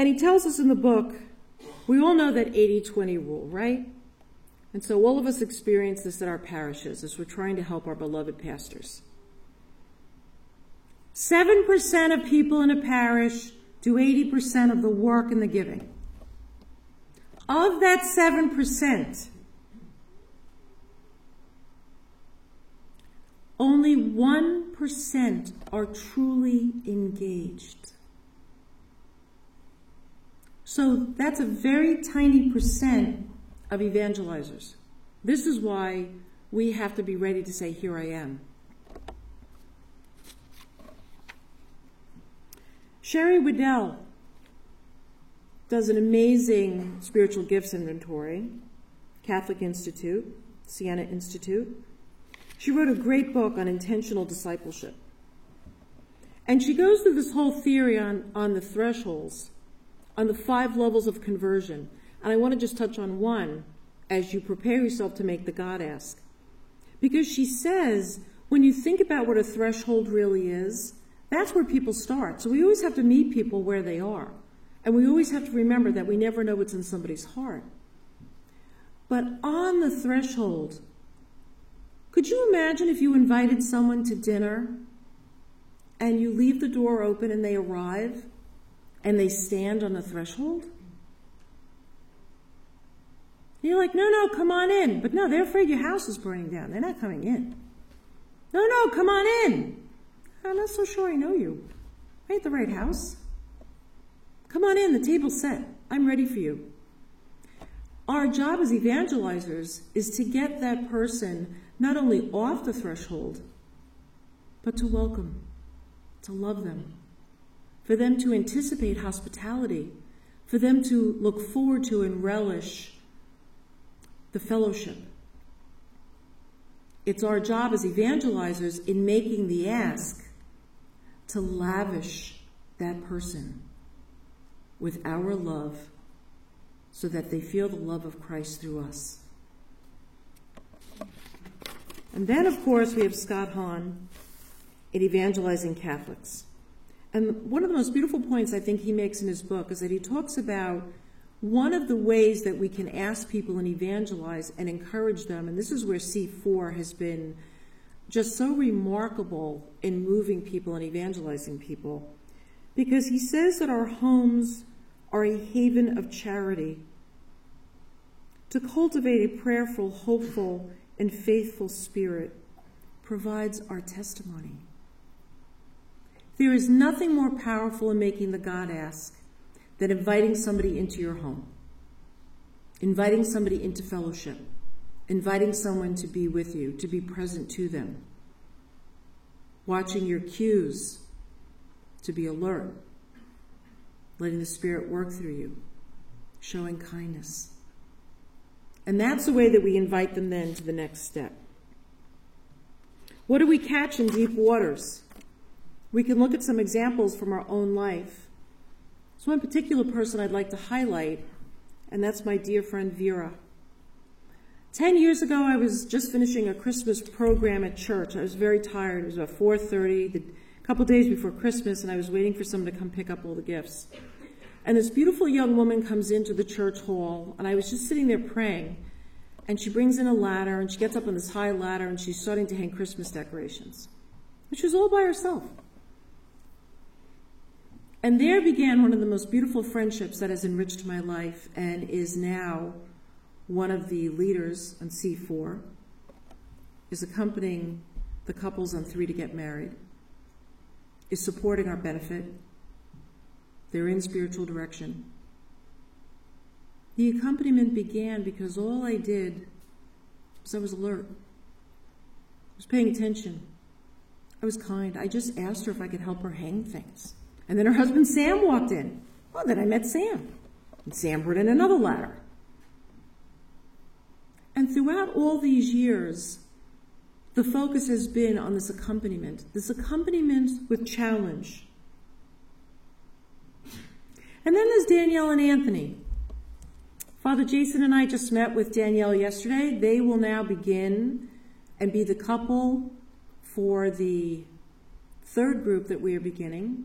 And he tells us in the book, we all know that 80-20 rule, right? And so all of us experience this at our parishes as we're trying to help our beloved pastors. 7% of people in a parish do 80% of the work and the giving. Of that 7%, only 1% are truly engaged. So that's a very tiny percent of evangelizers. This is why we have to be ready to say, here I am. Sherry Waddell does an amazing spiritual gifts inventory, Catholic Institute, Siena Institute. She wrote a great book on intentional discipleship. And she goes through this whole theory on the thresholds, on the 5 levels of conversion. And I want to just touch on one as you prepare yourself to make the God ask. Because she says, when you think about what a threshold really is, that's where people start. So we always have to meet people where they are. And we always have to remember that we never know what's in somebody's heart. But on the threshold, could you imagine if you invited someone to dinner and you leave the door open and they arrive and they stand on the threshold? You're like, no, come on in. But no, they're afraid your house is burning down. They're not coming in. No, come on in. I'm not so sure I know you. I at the right house. Come on in, the table's set. I'm ready for you. Our job as evangelizers is to get that person not only off the threshold, but to welcome, to love them, for them to anticipate hospitality, for them to look forward to and relish the fellowship. It's our job as evangelizers in making the ask to lavish that person with our love so that they feel the love of Christ through us. And then, of course, we have Scott Hahn in Evangelizing Catholics. And one of the most beautiful points I think he makes in his book is that he talks about one of the ways that we can ask people and evangelize and encourage them, and this is where C4 has been just so remarkable in moving people and evangelizing people, because he says that our homes are a haven of charity. To cultivate a prayerful, hopeful, and faithful spirit provides our testimony. There is nothing more powerful in making the God ask than inviting somebody into your home, inviting somebody into fellowship, inviting someone to be with you, to be present to them, watching your cues, to be alert, letting the Spirit work through you, showing kindness. And that's the way that we invite them then to the next step. What do we catch in deep waters? We can look at some examples from our own life. There's one particular person I'd like to highlight, and that's my dear friend Vera. 10 years ago, I was just finishing a Christmas program at church. I was very tired. It was about 4:30, a couple days before Christmas, and I was waiting for someone to come pick up all the gifts. And this beautiful young woman comes into the church hall, and I was just sitting there praying, and she brings in a ladder, and she gets up on this high ladder, and she's starting to hang Christmas decorations. And she was all by herself. And there began one of the most beautiful friendships that has enriched my life and is now one of the leaders on C4, is accompanying the couples on 3 to get married, is supporting our benefit. They're in spiritual direction. The accompaniment began because all I did was I was alert. I was paying attention. I was kind. I just asked her if I could help her hang things. And then her husband Sam walked in. Well, then I met Sam. And Sam brought in another ladder. And throughout all these years, the focus has been on this accompaniment with challenge. And then there's Danielle and Anthony. Father Jason and I just met with Danielle yesterday. They will now begin and be the couple for the third group that we are beginning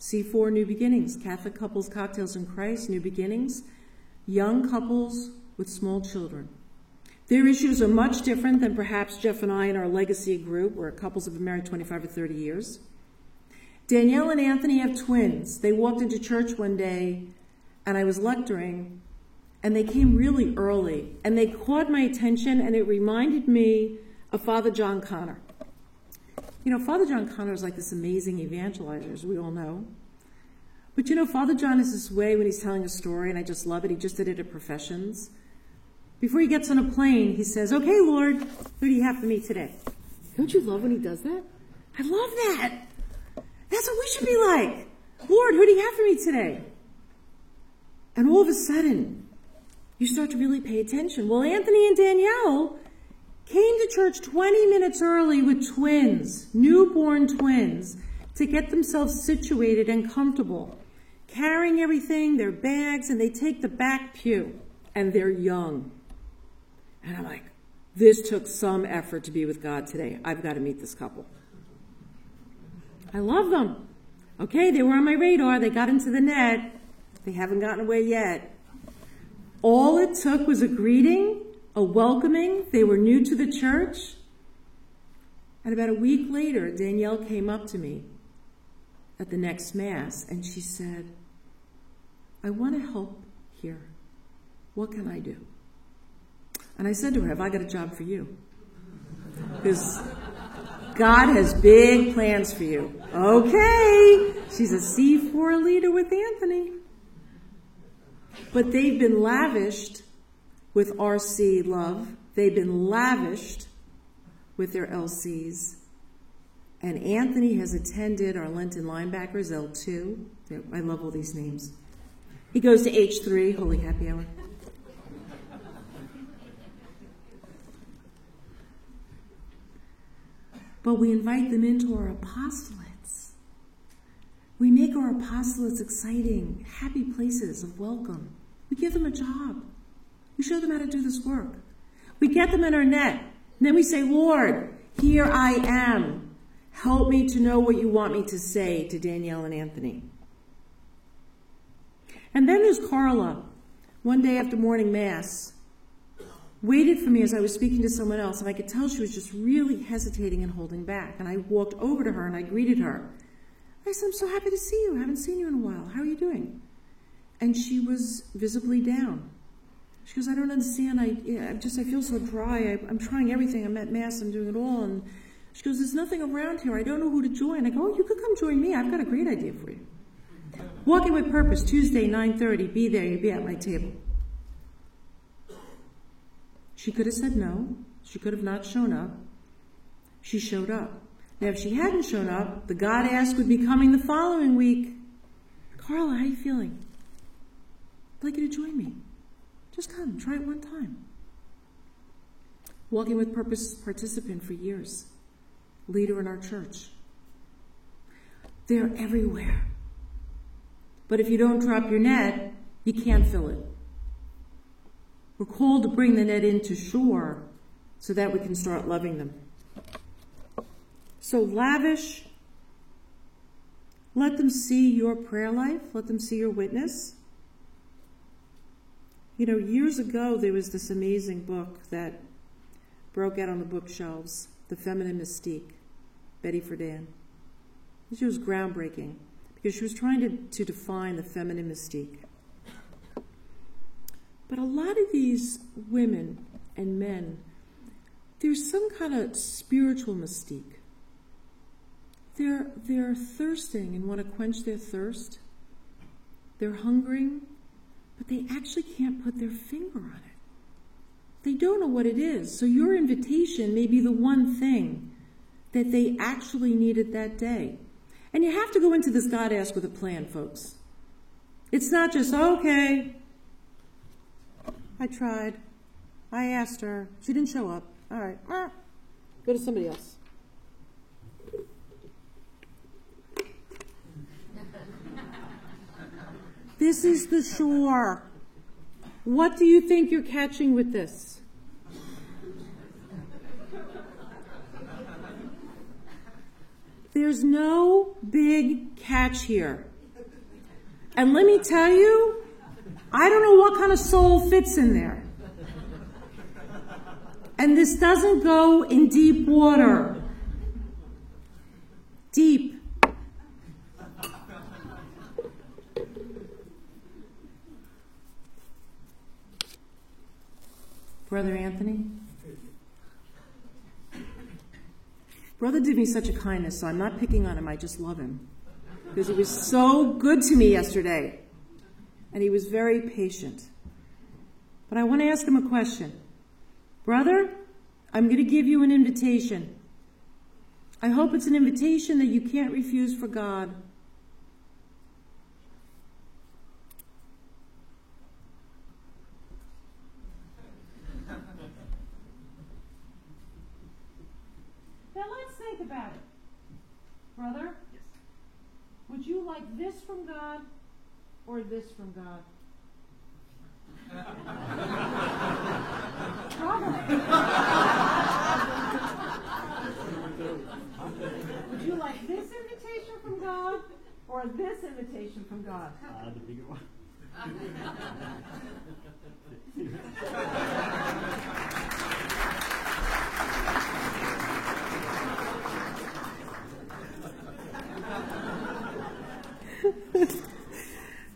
C4, New Beginnings, Catholic Couples, Cocktails in Christ, New Beginnings, young couples with small children. Their issues are much different than perhaps Jeff and I in our legacy group, where couples have been married 25 or 30 years. Danielle and Anthony have twins. They walked into church one day, and I was lecturing, and they came really early, and they caught my attention, and it reminded me of Father John Connor. You know, Father John Connor is like this amazing evangelizer, as we all know. But you know, Father John is this way when he's telling a story, and I just love it. He just did it at Professions. Before he gets on a plane, he says, "Okay, Lord, who do you have for me today?" Don't you love when he does that? I love that. That's what we should be like. Lord, who do you have for me today? And all of a sudden, you start to really pay attention. Well, Anthony and Danielle came to church 20 minutes early with twins, newborn twins, to get themselves situated and comfortable, carrying everything, their bags, and they take the back pew, and they're young. And I'm like, this took some effort to be with God today. I've got to meet this couple. I love them. Okay, they were on my radar. They got into the net. They haven't gotten away yet. All it took was a greeting, a welcoming. They were new to the church. And about a week later, Danielle came up to me at the next Mass, and she said, "I want to help here. What can I do?" And I said to her, "Have I got a job for you? Because God has big plans for you." Okay, she's a C4 leader with Anthony. But they've been lavished with RC Love. They've been lavished with their LCs. And Anthony has attended our Lenten Linebackers, L2. I love all these names. He goes to H3, Holy Happy Hour. But we invite them into our apostolates. We make our apostolates exciting, happy places of welcome. We give them a job. We show them how to do this work. We get them in our net. And then we say, "Lord, here I am. Help me to know what you want me to say to Danielle and Anthony." And then there's Carla. One day after morning Mass, waited for me as I was speaking to someone else, and I could tell she was just really hesitating and holding back. And I walked over to her and I greeted her. I said, "I'm so happy to see you. I haven't seen you in a while. How are you doing?" And she was visibly down. She goes, "I don't understand. I feel so dry. I'm trying everything. I'm at Mass. I'm doing it all." And she goes, "There's nothing around here. I don't know who to join." I go, "Oh, you could come join me. I've got a great idea for you. Walking with Purpose, Tuesday, 9:30. Be there. You'll be at my table." She could have said no. She could have not shown up. She showed up. Now, if she hadn't shown up, the God ask would be coming the following week. "Carla, how are you feeling? I'd like you to join me. Just come. Try it one time." Walking with Purpose participant for years. Leader in our church. They're everywhere. But if you don't drop your net, you can't fill it. We're called to bring the net into shore so that we can start loving them. So lavish. Let them see your prayer life. Let them see your witness. You know, years ago, there was this amazing book that broke out on the bookshelves, The Feminine Mystique, Betty Friedan. She was groundbreaking because she was trying to define the feminine mystique. But a lot of these women and men, there's some kind of spiritual mystique. They're thirsting and want to quench their thirst. They're hungering, but they actually can't put their finger on it. They don't know what it is. So your invitation may be the one thing that they actually needed that day. And you have to go into this God ask with a plan, folks. It's not just, "Okay, I tried. I asked her. She didn't show up. All right. Go to somebody else." This is the shore. What do you think you're catching with this? There's no big catch here. And let me tell you, I don't know what kind of soul fits in there. And this doesn't go in deep water. Deep. Brother Anthony? Brother did me such a kindness, so I'm not picking on him, I just love him. Because he was so good to me yesterday. And he was very patient. But I want to ask him a question. Brother, I'm going to give you an invitation. I hope it's an invitation that you can't refuse for God. Now let's think about it. Brother, yes. Would you like this from God or this from God? Probably. Would you like this invitation from God or this invitation from God? The bigger one.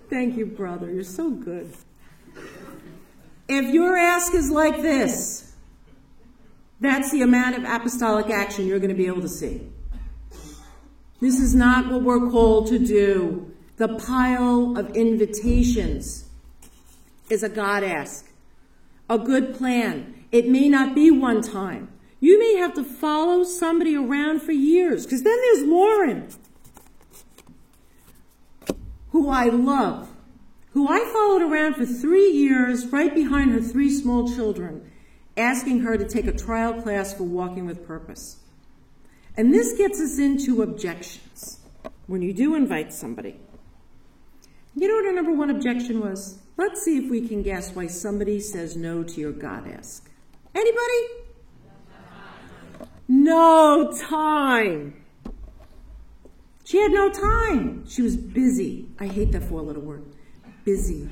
Thank you, brother. You're so good. If your ask is like this, that's the amount of apostolic action you're going to be able to see. This is not what we're called to do. The pile of invitations is a God ask, a good plan. It may not be one time. You may have to follow somebody around for years, because then there's Lauren, who I love, who I followed around for 3 years right behind her 3 small children, asking her to take a trial class for Walking with Purpose. And this gets us into objections when you do invite somebody. You know what our number one objection was? Let's see if we can guess why somebody says no to your God ask. Anybody? No time. She had no time. She was busy. I hate that 4-letter word. Busy.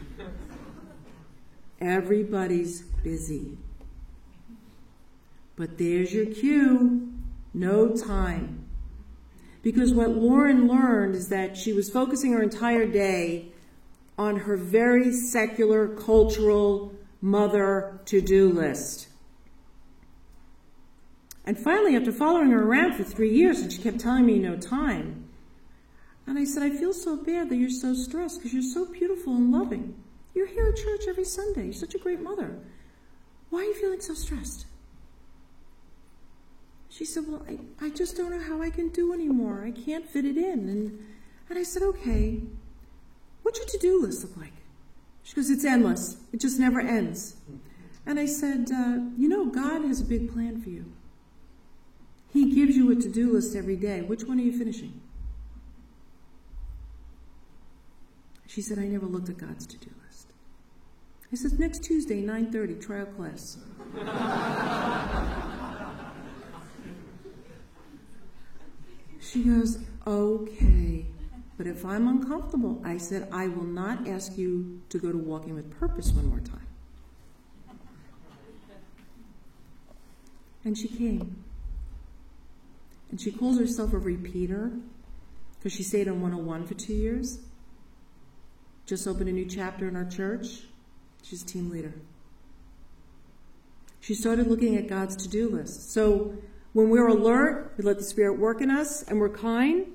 Everybody's busy. But there's your cue. No time. Because what Lauren learned is that she was focusing her entire day on her very secular, cultural mother to-do list. And finally, after following her around for 3 years, and she kept telling me no time, and I said, I feel so bad that you're so stressed because you're so beautiful and loving. You're here at church every Sunday. You're such a great mother. Why are you feeling so stressed? She said, well, I just don't know how I can do anymore. I can't fit it in. And I said, okay, what's your to-do list look like? She goes, it's endless. It just never ends. And I said, you know, God has a big plan for you. He gives you a to-do list every day. Which one are you finishing? She said, I never looked at God's to-do list. I said, next Tuesday, 9:30, trial class. She goes, okay, but if I'm uncomfortable, I said, I will not ask you to go to Walking with Purpose one more time. And she came. And she calls herself a repeater because she stayed on 101 for 2 years. Just opened a new chapter in our church. She's a team leader. She started looking at God's to-do list. So when we're alert, we let the Spirit work in us, and we're kind,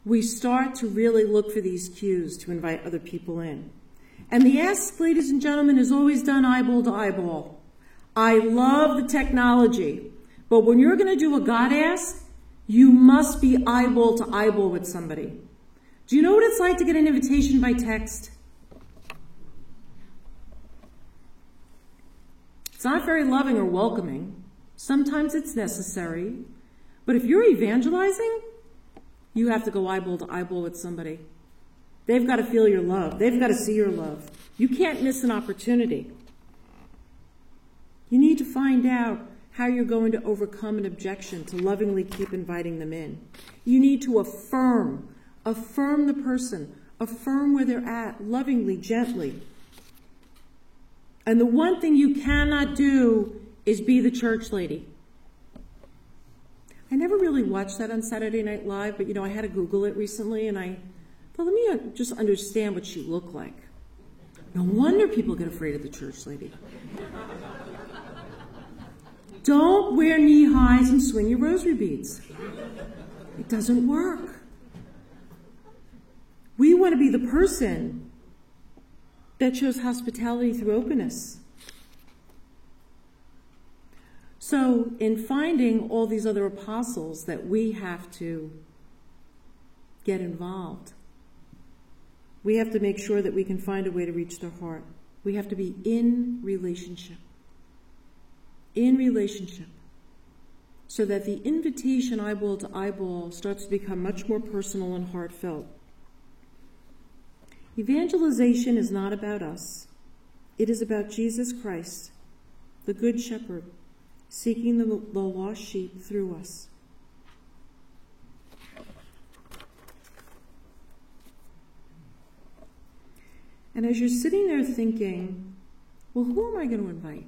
we start to really look for these cues to invite other people in. And the ask, ladies and gentlemen, is always done eyeball to eyeball. I love the technology, but when you're going to do a God ask, you must be eyeball to eyeball with somebody. Do you know what it's like to get an invitation by text? It's not very loving or welcoming. Sometimes it's necessary. But if you're evangelizing, you have to go eyeball to eyeball with somebody. They've got to feel your love. They've got to see your love. You can't miss an opportunity. You need to find out how you're going to overcome an objection to lovingly keep inviting them in. You need to affirm the person. Affirm where they're at, lovingly, gently. And the one thing you cannot do is be the church lady. I never really watched that on Saturday Night Live, but I had to Google it recently, and I thought, let me just understand what she looked like. No wonder people get afraid of the church lady. Don't wear knee highs and swing your rosary beads. It doesn't work. We want to be the person that shows hospitality through openness. So in finding all these other apostles that we have to get involved, we have to make sure that we can find a way to reach their heart. We have to be in relationship. In relationship. So that the invitation eyeball to eyeball starts to become much more personal and heartfelt. Evangelization is not about us. It is about Jesus Christ, the Good Shepherd, seeking the lost sheep through us. And as you're sitting there thinking, well, who am I going to invite?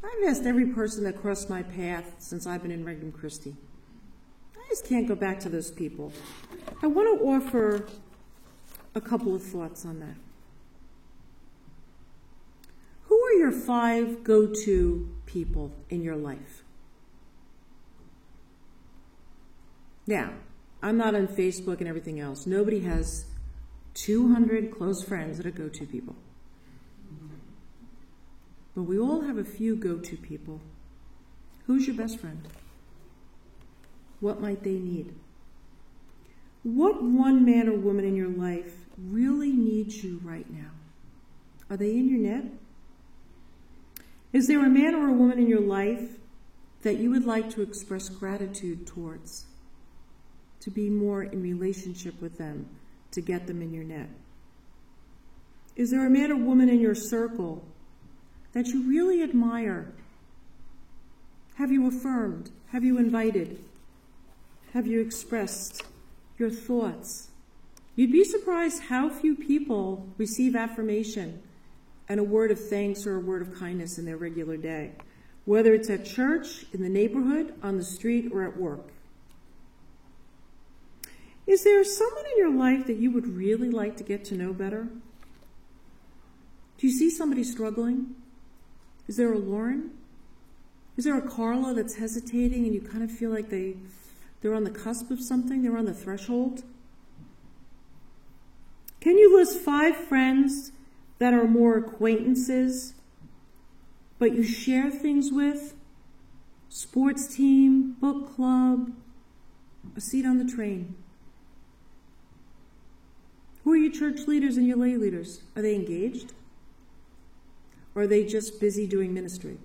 I've asked every person that crossed my path since I've been in Regnum Christi. I just can't go back to those people. I want to offer a couple of thoughts on that. Who are your 5 go-to people in your life? Now, I'm not on Facebook and everything else. Nobody has 200 close friends that are go-to people. But we all have a few go-to people. Who's your best friend? What might they need? What one man or woman in your life really needs you right now? Are they in your net? Is there a man or a woman in your life that you would like to express gratitude towards? To be more in relationship with them, to get them in your net? Is there a man or woman in your circle that you really admire? Have you affirmed? Have you invited? Have you expressed your thoughts? You'd be surprised how few people receive affirmation and a word of thanks or a word of kindness in their regular day, whether it's at church, in the neighborhood, on the street, or at work. Is there someone in your life that you would really like to get to know better? Do you see somebody struggling? Is there a Lauren? Is there a Carla that's hesitating and you kind of feel like they're on the cusp of something? They're on the threshold? Can you list 5 friends that are more acquaintances, but you share things with? Sports team, book club, a seat on the train. Who are your church leaders and your lay leaders? Are they engaged? Or are they just busy doing ministry?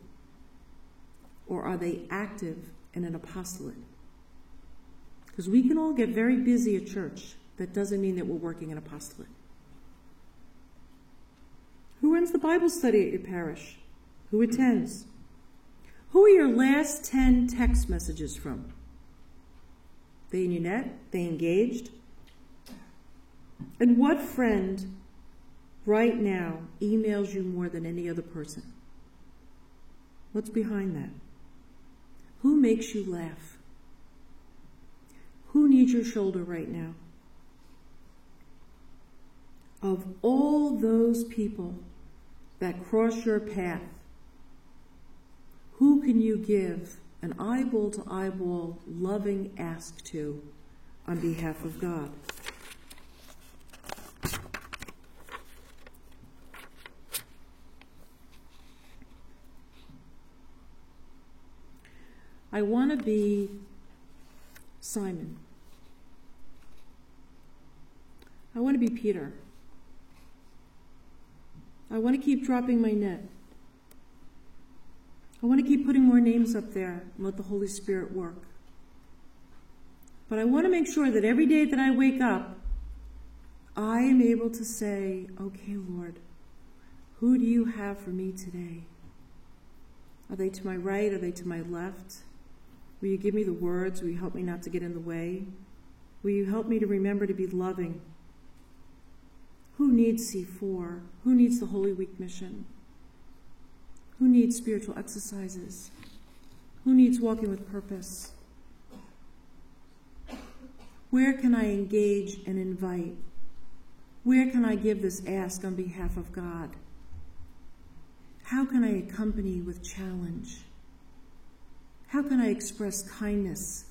Or are they active in an apostolate? Because we can all get very busy at church. That doesn't mean that we're working in apostolate. Who runs the Bible study at your parish? Who attends? Who are your last 10 text messages from? They in your net? They engaged? And what friend right now emails you more than any other person? What's behind that? Who makes you laugh? Who needs your shoulder right now? Of all those people that cross your path, who can you give an eyeball to eyeball loving ask to on behalf of God? I want to be Simon. I want to be Peter. I want to keep dropping my net. I want to keep putting more names up there and let the Holy Spirit work. But I want to make sure that every day that I wake up, I am able to say, okay, Lord, who do you have for me today? Are they to my right? Are they to my left? Will you give me the words? Will you help me not to get in the way? Will you help me to remember to be loving? needs C4? Who needs the Holy Week mission? Who needs spiritual exercises? Who needs walking with purpose? Where can I engage and invite? Where can I give this ask on behalf of God? How can I accompany with challenge? How can I express kindness?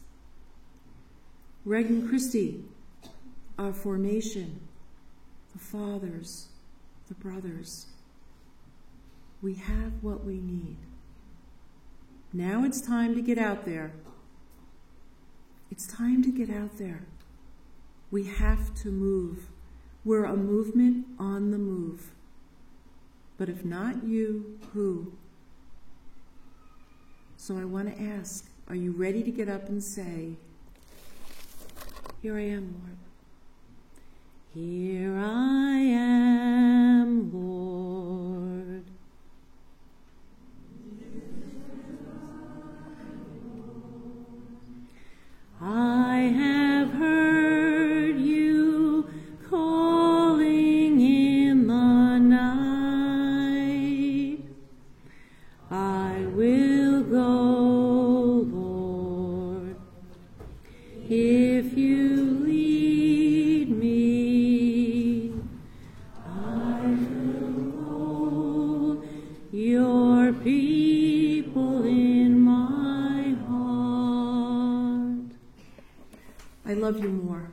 Regan Christie, our formation, the fathers, the brothers, we have what we need. Now it's time to get out there. It's time to get out there. We have to move. We're a movement on the move. But if not you, who? So I want to ask, are you ready to get up and say, here I am, Lord. Here I am, Lord. I have heard you calling in the night. I will go, Lord, if you lead me. I will hold your people in my heart. I love you more.